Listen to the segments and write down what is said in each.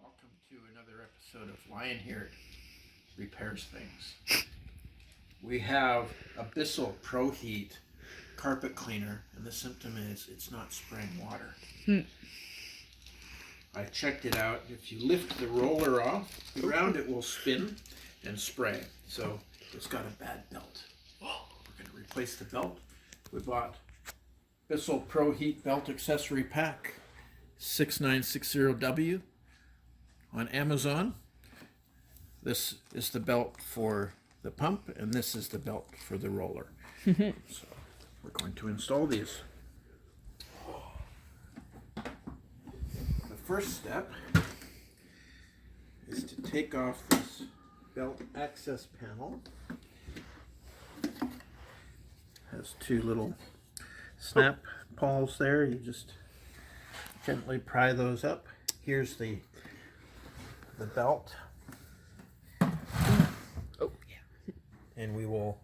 Welcome to another episode of Lionheart Repairs Things. We have a Bissel Pro Heat carpet cleaner, and the symptom is it's not spraying water. I checked it out. If you lift the roller off the ground, it will spin and spray. So it's got a bad belt. We're going to replace the belt. We bought Bissel Pro Heat belt accessory pack 6960W on Amazon. This is the belt for the pump, and this is the belt for the roller. So we're going to install these. The first step is to take off this belt access panel. It has two little snap pawls there. You just gently pry those up. Here's the belt. Oh, yeah. And we will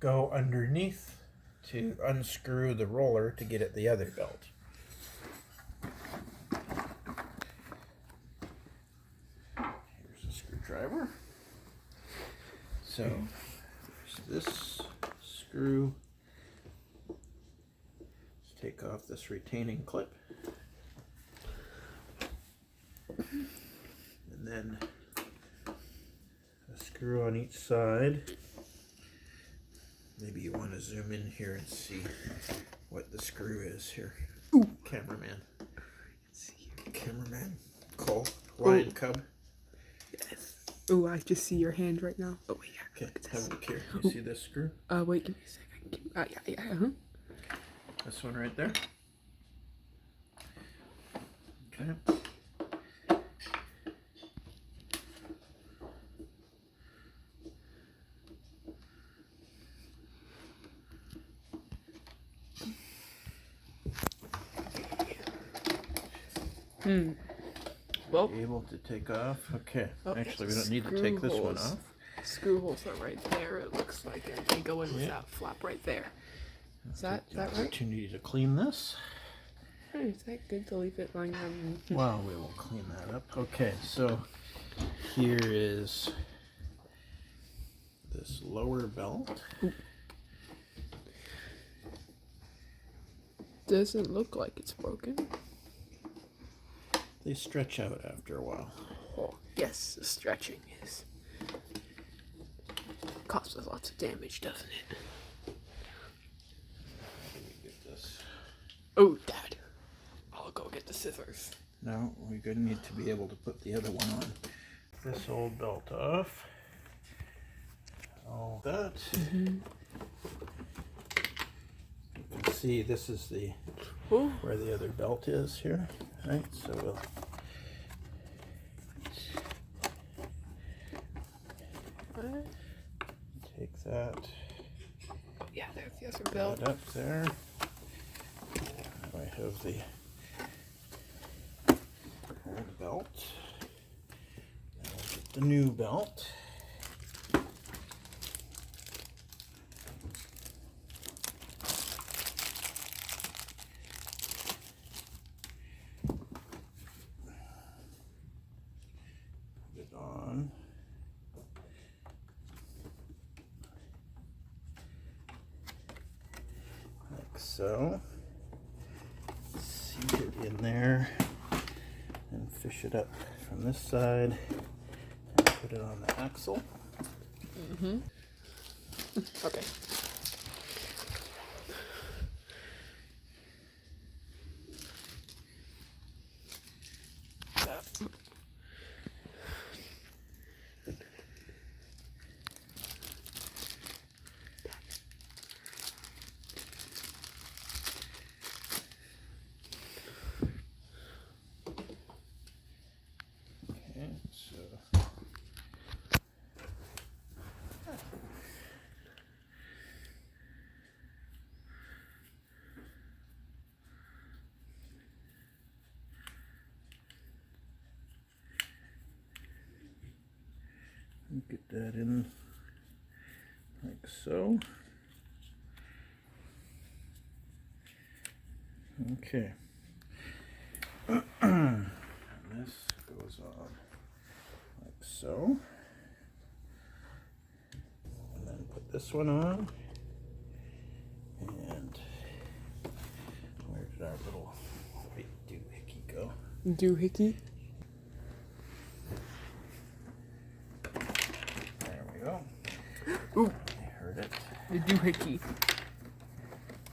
go underneath to unscrew the roller to get at the other belt. Here's a screwdriver. So there's this screw. Let's take off this retaining clip. And then a screw on each side. Maybe you want to zoom in here and see what the screw is here. Ooh. Cameraman. Cameraman. Cole. Lion Cub. Yes. Oh, I just see your hand right now. Oh, yeah. Okay, have a look here. You see this screw? Wait, give me a second. Yeah. This one right there. Okay. Well, Able to take off. Okay. Oh, Actually, we don't need to take this one off. Screw holes are right there. It looks like they go in with that flap right there. Is that right? Opportunity to clean this. Hey, is that good to leave it lying on? Well, we will clean that up. Okay, so here is this lower belt. Doesn't look like it's broken. They stretch out after a while. Oh, yes, the stretching is causes lots of damage, doesn't it? How do we get this? Oh, Dad. I'll go get the scissors. No, we're going to need to be able to put the other one on. This old belt off. All that. You can see this is the where the other belt is here, right? So we'll take that. Yeah, there's the other belt. That up there. Now I have the old belt. Now I'll get the new belt. Put it on. Like so. Seat it in there and fish it up from this side and put it on the axle. Okay. Okay, so get that in like so. Okay. This goes goes on like so. And then put this one on. And where did our little white doohickey go? Doohickey? There we go. Ooh. I heard it. The doohickey.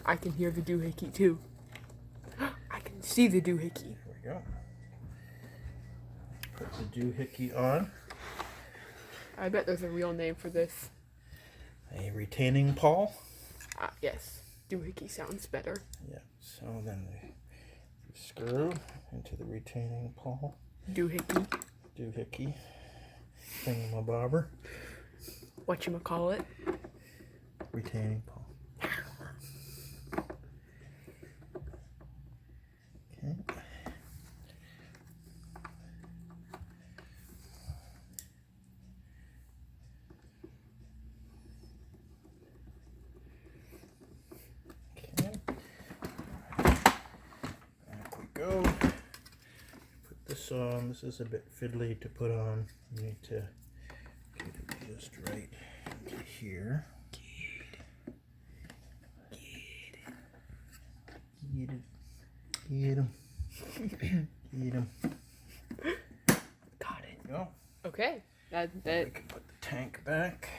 I can hear the doohickey too. I can see the doohickey. There we go. Put the doohickey on. I bet there's a real name for this. A retaining pawl. Ah, yes. Doohickey sounds better. Yeah. So then the screw into the retaining pawl. Doohickey. Doohickey. Thingamabobber. Whatchamacallit. Retaining pawl. Okay. Back we go. Put this on. This is a bit fiddly to put on. You need to get it just right into here. Get it. Get him. Get him. Got it. Go. Okay. That We can put the tank back.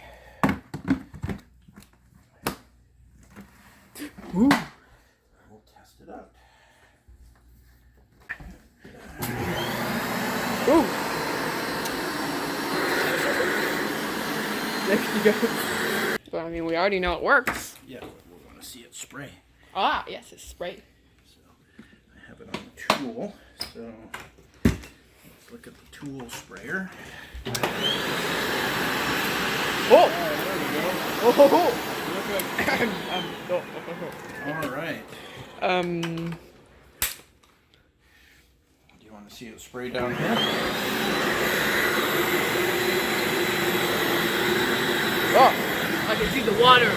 Ooh. We'll test it out. Ooh. There she goes. But I mean, we already know it works. Yeah, we're going to see it spray. Ah, yes, it's sprayed. So I have it on the tool. So let's look at the tool sprayer. Oh! There we go. Oh! All right. Um. Do you want to see it spray down here? Oh! I can see the water.